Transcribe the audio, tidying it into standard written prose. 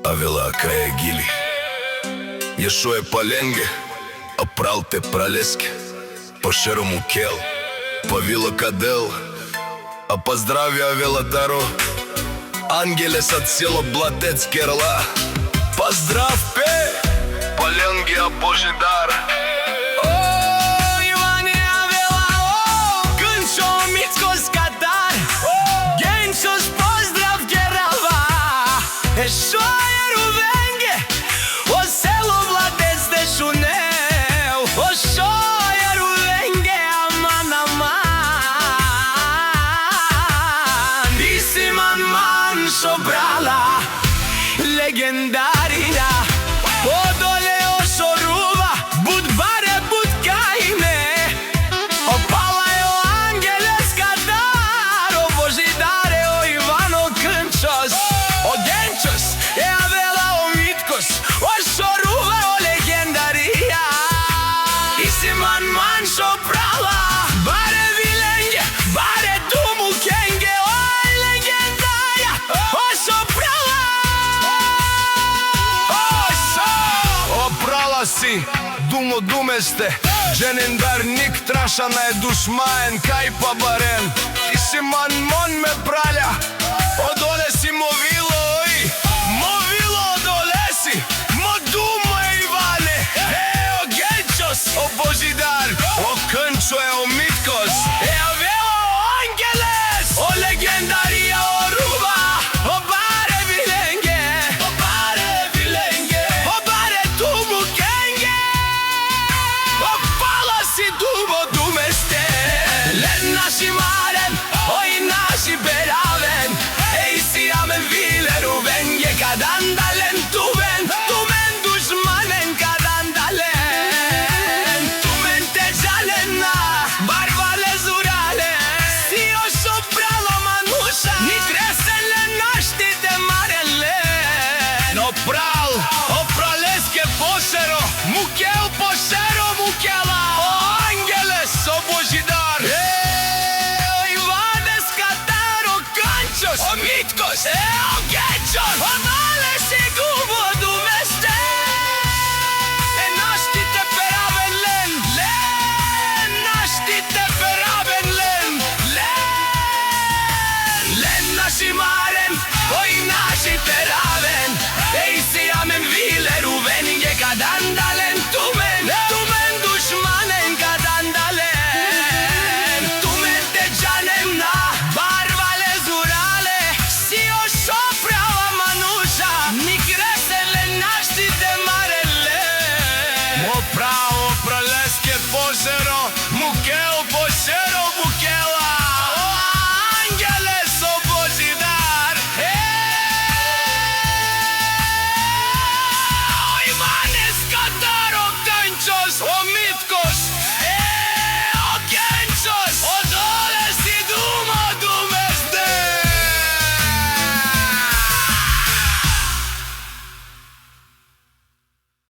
Avela cae gili Ешо е паленге, а прал те пралеске По шерому кел, по вило кадел А поздрави Авела Таро Ангеле са цело Блатец Керла Поздрав пе, паленге, а Божидар Ешо е рувенге, о село Блатец де шунел О шо е рувенге, аман, аман Диси ман шо брала, легендарија Одоле о шо рува, буд баре, буд кајне О пала е о ангелеска дар, о Божидаре, о Ивано Кнчос O Genčos, e Avela o Mitkos O Šoruva o legendarija I si man šo prala Bare vilenge, bare dumu kenge O legendarja, o šo prala O šo O prala si, dumo dumeste Dženindar ник трашана е душмаен Кај па барен И си ман мон ме праля Одоле си мовило O Božidar, o Knčo e o Mitkos E Avela o Angeles O legendarija o Ruva O bare vilenge O bare vilenge O bare tumu kenge O pala si dumo dumeste Len naši maren O i naši beraven Ej si amen vile ruvenge Kad andalen tuven Tumen dušmanen kad andalen Pral, o praleske posero Mukel posero, mukela O Angeles, o Božidar O Ivanes Katar, o Kančos O Mitkos,